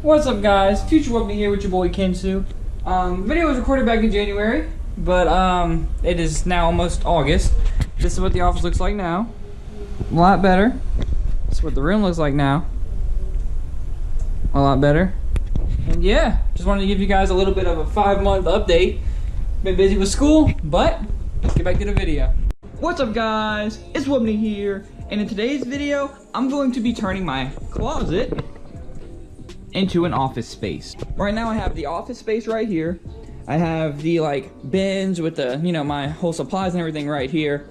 What's up, guys? Future Wubny here with your boy Kensu. Video was recorded back in January, but it is now almost August. This is what the office looks like now. A lot better. This is what the room looks like now. A lot better. And yeah, just wanted to give you guys a little bit of a 5-month update. Been busy with school, but let's get back to the video. What's up, guys? It's Wubny here, and in today's video, I'm going to be turning my closet into an office space. Right now I have the office space right here. I have the bins with the, my whole supplies and everything right here,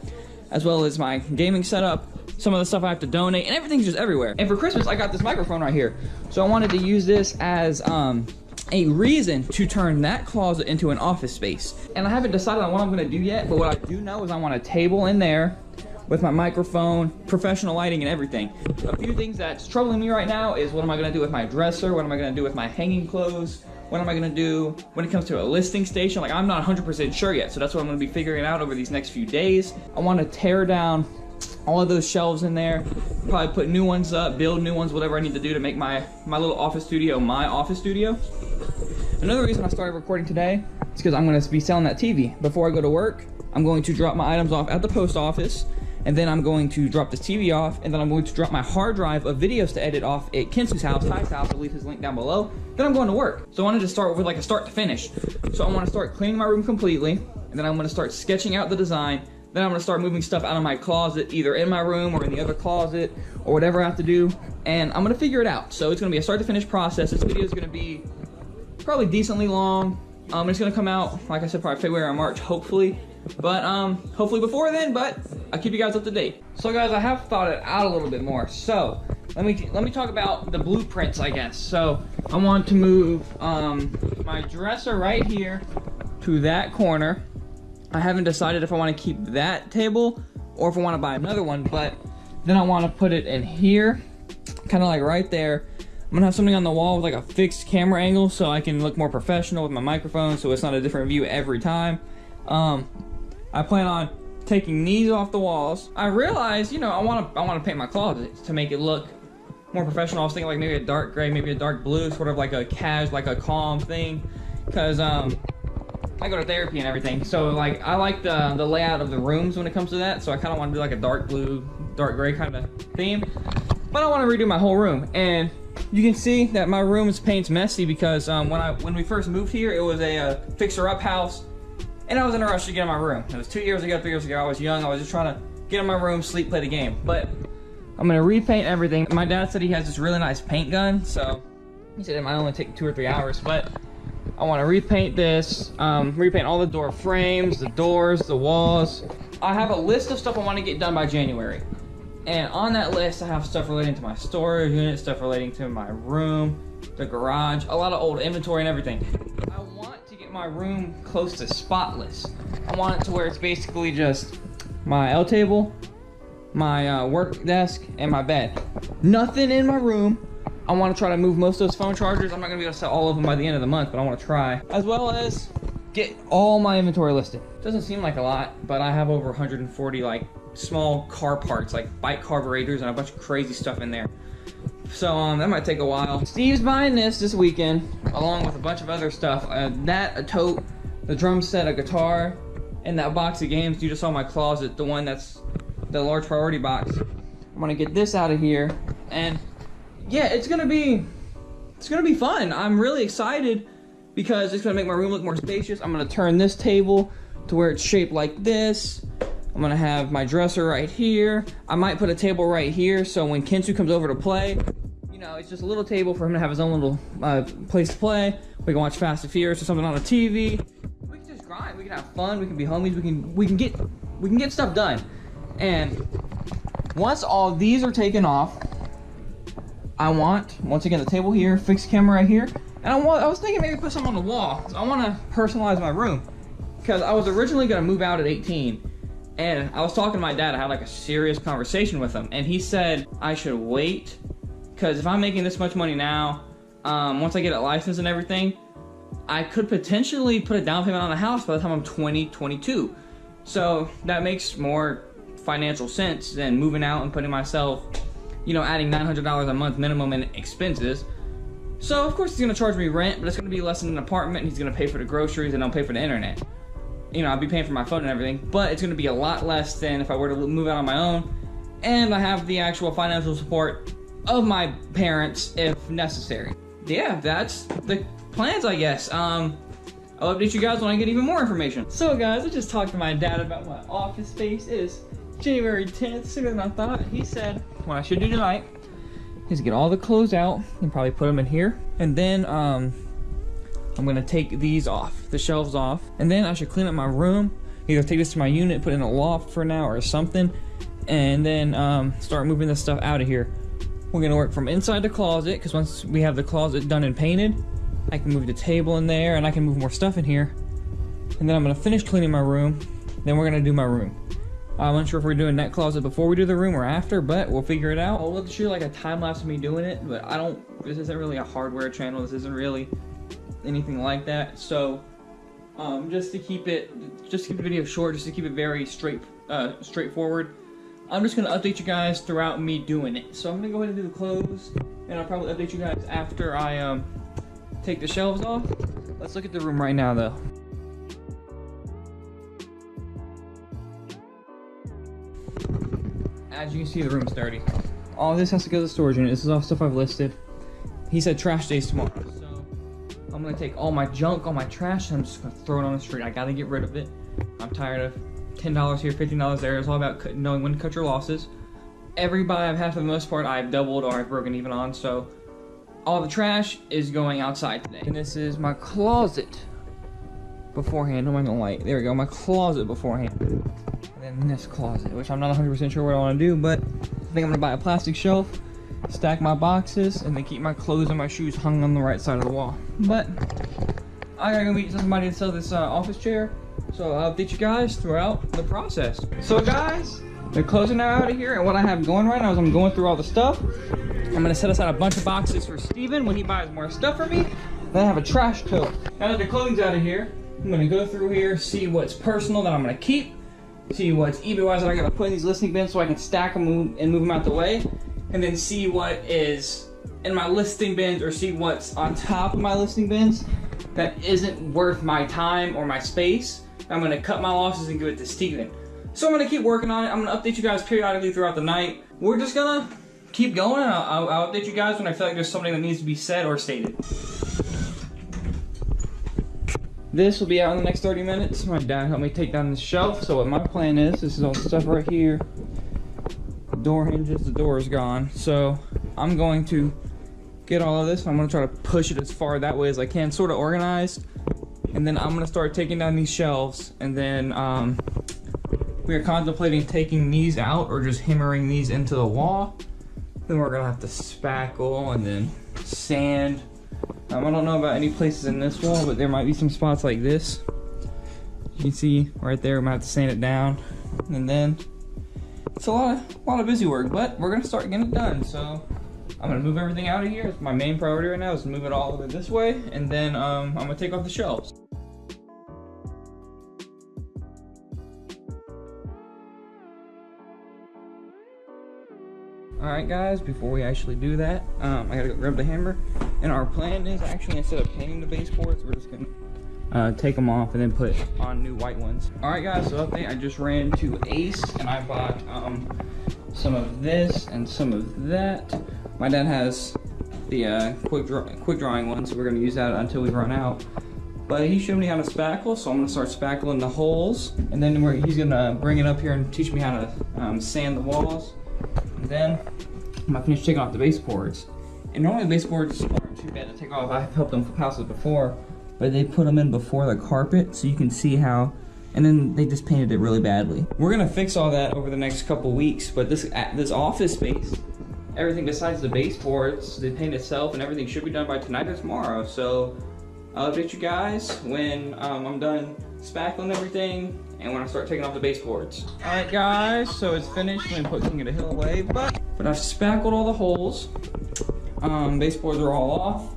as well as my gaming setup, some of the stuff I have to donate, and everything's just everywhere. And for Christmas, I got this microphone right here. So I wanted to use this as a reason to turn that closet into an office space. And I haven't decided on what I'm gonna do yet, but what I do know is I want a table in there with my microphone, professional lighting, and everything. A few things that's troubling me right now is what am I gonna do with my dresser? What am I gonna do with my hanging clothes? What am I gonna do when it comes to a listing station? I'm not 100% sure yet, so that's what I'm gonna be figuring out over these next few days. I wanna tear down all of those shelves in there, probably put new ones up, build new ones, whatever I need to do to make my little office studio my office studio. Another reason I started recording today is because I'm gonna be selling that TV. Before I go to work, I'm going to drop my items off at the post office, and then I'm going to drop this TV off, and then I'm going to drop my hard drive of videos to edit off at Kensu's house, Ty's house. I'll leave his link down below. Then I'm going to work. So I wanted to start with a start to finish. So I want to start cleaning my room completely, and then I'm going to start sketching out the design. Then I'm going to start moving stuff out of my closet, either in my room or in the other closet, or whatever I have to do, and I'm going to figure it out. So it's going to be a start to finish process. This video is going to be probably decently long. It's going to come out, like I said, probably February or March, hopefully. But hopefully before then, but I'll keep you guys up to date. So guys, I have thought it out a little bit more. So let me talk about the blueprints, I guess. So I want to move my dresser right here to that corner. I haven't decided if I want to keep that table or if I want to buy another one, but then I want to put it in here, kind of right there. I'm gonna have something on the wall with a fixed camera angle so I can look more professional with my microphone, so it's not a different view every time. I plan on taking these off the walls. I realized, I want to paint my closet to make it look more professional. I was thinking maybe a dark gray, maybe a dark blue, sort of a casual, a calm thing, because I go to therapy and everything. So I like the layout of the rooms when it comes to that. So I kind of want to do a dark blue, dark gray kind of theme. But I want to redo my whole room, and you can see that my room is paint's messy because when we first moved here, it was a fixer-up house. And I was in a rush to get in my room. It was 2 years ago, 3 years ago. I was young. I was just trying to get in my room, sleep, play the game. But I'm going to repaint everything. My dad said he has this really nice paint gun. So he said it might only take 2 or 3 hours. But I want to repaint this. Repaint all the door frames, the doors, the walls. I have a list of stuff I want to get done by January. And on that list, I have stuff relating to my storage unit, stuff relating to my room, the garage, a lot of old inventory and everything. I want to get my room close to spotless. I want it to where it's basically just my L table, my work desk, and my bed. Nothing in my room. I want to try to move most of those phone chargers. I'm not going to be able to sell all of them by the end of the month, but I want to try. As well as get all my inventory listed. Doesn't seem like a lot, but I have over 140 small car parts, bike carburetors, and a bunch of crazy stuff in there. So that might take a while. Steve's buying this weekend, along with a bunch of other stuff. A tote, the drum set, a guitar, and that box of games you just saw in my closet, the one that's the large priority box. I'm gonna get this out of here, and yeah, it's gonna be fun. I'm really excited because it's gonna make my room look more spacious. I'm gonna turn this table to where it's shaped like this. I'm gonna have my dresser right here. I might put a table right here, so when Kensu comes over to play, it's just a little table for him to have his own little place to play. We can watch Fast and Furious or something on the TV. We can just grind. We can have fun. We can be homies. We can get stuff done. And once all these are taken off, I want, once again, the table here, fixed camera right here, and I was thinking maybe put something on the wall. So I want to personalize my room because I was originally gonna move out at 18. And I was talking to my dad. I had a serious conversation with him, and he said I should wait because if I'm making this much money now, once I get it licensed and everything, I could potentially put a down payment on a house by the time I'm 20, 22. So that makes more financial sense than moving out and putting myself, adding $900 a month minimum in expenses. So of course he's gonna charge me rent, but it's gonna be less than an apartment, and he's gonna pay for the groceries, and I'll pay for the internet. You know, I'll be paying for my phone and everything, but it's gonna be a lot less than if I were to move out on my own, and I have the actual financial support of my parents if necessary. Yeah, that's the plans, I guess. I'll update you guys when I get even more information. So guys, I just talked to my dad about my office space. It is January 10th, sooner than I thought. He said what I should do tonight is get all the clothes out and probably put them in here. And then I'm gonna take these off, the shelves off. And then I should clean up my room. Either take this to my unit, put it in a loft for now or something. And then start moving this stuff out of here. We're gonna work from inside the closet, because once we have the closet done and painted, I can move the table in there and I can move more stuff in here. And then I'm gonna finish cleaning my room. Then we're gonna do my room. I'm unsure if we're doing that closet before we do the room or after, but we'll figure it out. I'll shoot like a time lapse of me doing it, but this isn't really a hardware channel. This isn't really anything like that. So just to keep the video short, just to keep it very straightforward, I'm just gonna update you guys throughout me doing it. So I'm gonna go ahead and do the clothes, and I'll probably update you guys after I take the shelves off. Let's look at the room right now though. As you can see, the room's dirty. All this has to go to the storage unit. This is all stuff I've listed. He said trash days tomorrow, so I'm gonna take all my junk, all my trash, and I'm just gonna throw it on the street. I gotta get rid of it. I'm tired of $10 here, $15 there. It's all about knowing when to cut your losses. Every buy I've had, for the most part, I've doubled or I've broken even on, so all the trash is going outside today. And this is my closet beforehand. Oh, I'm gonna light. There we go, my closet beforehand. And then this closet, which I'm not 100% sure what I want to do, but I think I'm gonna buy a plastic shelf, stack my boxes, and then keep my clothes and my shoes hung on the right side of the wall. But I gotta go meet somebody to sell this office chair, so I'll update you guys throughout the process. So guys, they're closing now out of here, and what I have going right now is I'm going through all the stuff. I'm gonna set aside a bunch of boxes for Steven when he buys more stuff for me. Then I have a trash tote. Now that the clothing's out of here, I'm gonna go through here, see what's personal that I'm gonna keep, see what's eBay-wise that I gotta put in these listing bins so I can stack them and move them out the way, and then see what is in my listing bins or see what's on top of my listing bins that isn't worth my time or my space. I'm gonna cut my losses and give it to Steven. So I'm gonna keep working on it. I'm gonna update you guys periodically throughout the night. We're just gonna keep going, and I'll update you guys when I feel like there's something that needs to be said or stated. This will be out in the next 30 minutes. My dad helped me take down this shelf. So what my plan is, this is all the stuff right here. The door hinges, the door is gone. So I'm going to get all of this. I'm gonna try to push it as far that way as I can, sort of organized. And then I'm gonna start taking down these shelves. And then we are contemplating taking these out or just hammering these into the wall. Then we're gonna have to spackle and then sand. I don't know about any places in this wall, but there might be some spots like this. You can see right there, we might have to sand it down. And then it's a lot of busy work, but we're gonna start getting it done. So I'm gonna move everything out of here. It's my main priority right now is to move it all over this way, and then I'm gonna take off the shelves. Alright guys, before we actually do that, I gotta go grab the hammer. And our plan is actually, instead of painting the baseboards, we're just gonna take them off and then put on new white ones. Alright guys, so update, I just ran to Ace and I bought some of this and some of that. My dad has the quick drawing one, so we're gonna use that until we run out. But he showed me how to spackle, so I'm gonna start spackling the holes. And then he's gonna bring it up here and teach me how to sand the walls. And then I'm gonna finish taking off the baseboards. And normally the baseboards aren't too bad to take off. I've helped them with houses before, but they put them in before the carpet, so you can see how, and then they just painted it really badly. We're gonna fix all that over the next couple weeks, but this office space, everything besides the baseboards, the paint itself, and everything should be done by tonight or tomorrow. So I'll update you guys when I'm done spackling everything and when I start taking off the baseboards. Alright guys, so it's finished. I'm put King of the Hill away, but I've spackled all the holes. Baseboards are all off.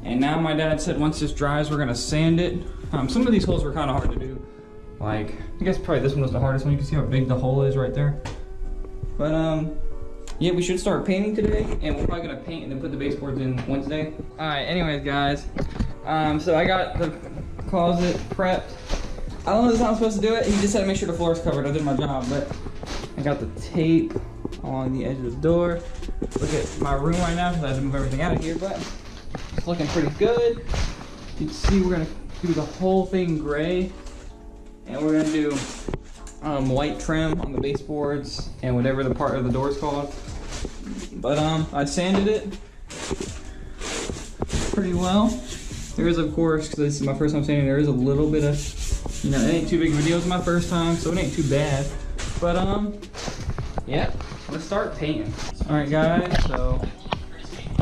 And now my dad said once this dries, we're gonna sand it. Some of these holes were kind of hard to do. Like, I guess probably this one was the hardest one. You can see how big the hole is right there. But yeah, we should start painting today, and we're probably gonna paint and then put the baseboards in Wednesday. All right, anyways, guys, so I got the closet prepped. I don't know if this is how I'm supposed to do it. He just said to make sure the floor is covered. I did my job, but I got the tape along the edge of the door. Look at my room right now because I had to move everything out of here, but it's looking pretty good. You can see we're gonna do the whole thing gray, and we're gonna do white trim on the baseboards and whatever the part of the door is called. But I sanded it pretty well. There is, of course, because this is my first time sanding, there is a little bit of, you know, it ain't too big of a deal. It's my first time, so it ain't too bad. But yeah, let's start painting. All right, guys, so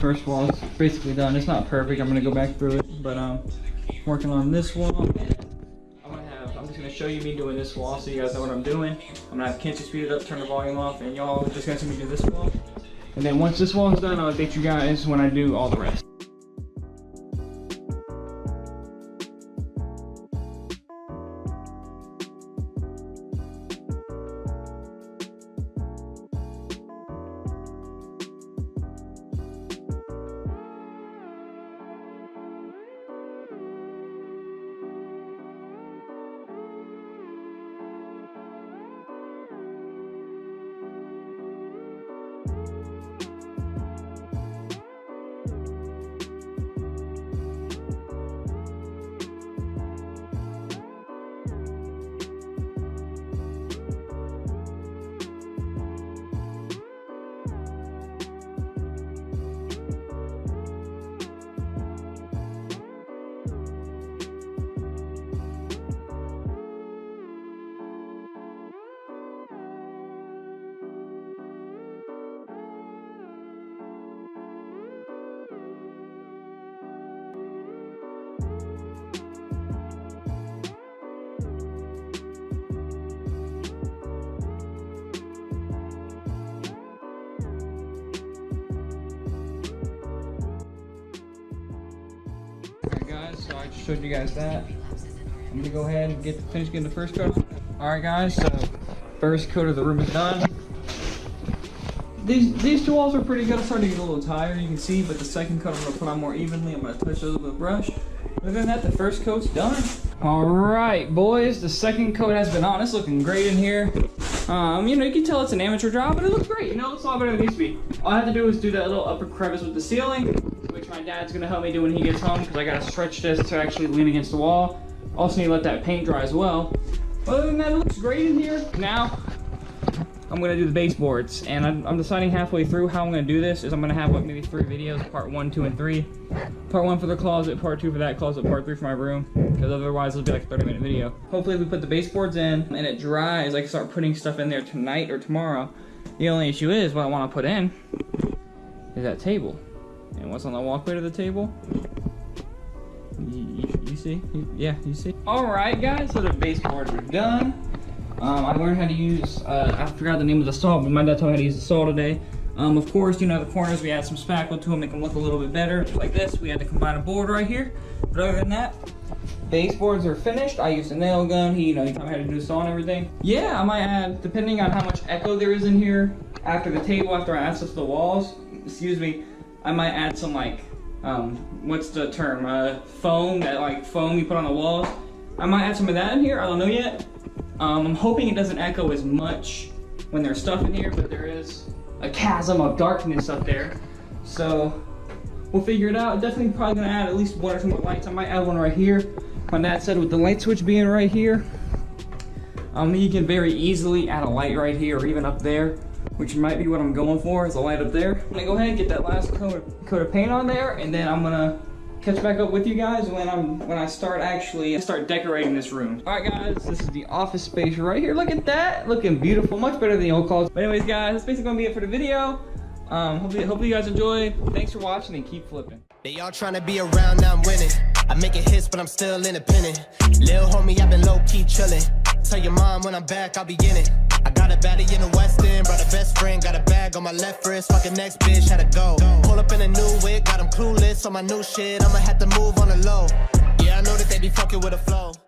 first wall is basically done. It's not perfect. I'm gonna go back through it, but working on this wall. I'm just gonna show you me doing this wall so you guys know what I'm doing. I'm gonna have Kenzie speed it up, turn the volume off, and y'all just gonna see me do this wall. And then once this wall is done, I'll update you guys when I do all the rest. Guys, so I just showed you guys that. I'm gonna go ahead and finish getting the first coat. All right, guys, so first coat of the room is done. These two walls are pretty good. I'm starting to get a little tired, you can see, but the second coat I'm gonna put on more evenly. I'm gonna touch those with a brush. Other than that, the first coat's done. All right, boys, the second coat has been on. It's looking great in here. You know, you can tell it's an amateur job, but it looks great. You know, it's a lot better than it used to be. All I have to do is do that little upper crevice with the ceiling, which my dad's gonna help me do when he gets home, because I gotta stretch this to actually lean against the wall. Also need to let that paint dry as well. Other than that, it looks great in here. Now, I'm gonna do the baseboards, and I'm deciding halfway through how I'm gonna do this. Is I'm gonna have, what, maybe 3 videos, part 1, 2, and 3. Part 1 for the closet, part 2 for that closet, part 3 for my room, because otherwise it'll be like a 30-minute video. Hopefully if we put the baseboards in and it dries, I can start putting stuff in there tonight or tomorrow. The only issue is, what I wanna put in is that table. And what's on the walkway to the table? You see? Yeah, you see? Alright, guys, so the baseboards are done. I learned how to use, I forgot the name of the saw, but my dad taught me how to use the saw today. Of course, you know, the corners, we add some spackle to them, make them look a little bit better. Like this, we had to combine a board right here. But other than that, baseboards are finished. I used a nail gun. He taught me how to do the saw and everything. Yeah, I might add, depending on how much echo there is in here, after the table, after I add stuff to the walls, excuse me, I might add some, like, what's the term? Foam, that like foam you put on the walls. I might add some of that in here, I don't know yet. I'm hoping it doesn't echo as much when there's stuff in here, but there is a chasm of darkness up there. So we'll figure it out. Definitely probably gonna add at least 1 or 2 more lights. I might add one right here. My dad said with the light switch being right here, you can very easily add a light right here or even up there, which might be what I'm going for, is a light up there. I'm gonna go ahead and get that last coat of paint on there, and then I'm gonna catch back up with you guys when I start decorating this room. All right, guys, this is the office space right here. Look at that, looking beautiful, much better than the old closet. But anyways, guys, that's basically gonna be it for the video. Hopefully you guys enjoy. Thanks for watching and keep flipping. They all trying to be around, now I'm winning. I make it hits, but I'm still independent. Lil homie, I've been low-key chilling. Tell your mom when I'm back, I'll be in it. I got a baddie in the West End, brought a best friend, got a bag on my left wrist, fucking next bitch, had to go. Pull up in a new wig, got them clueless on my new shit, I'ma have to move on the low. Yeah, I know that they be fucking with a flow.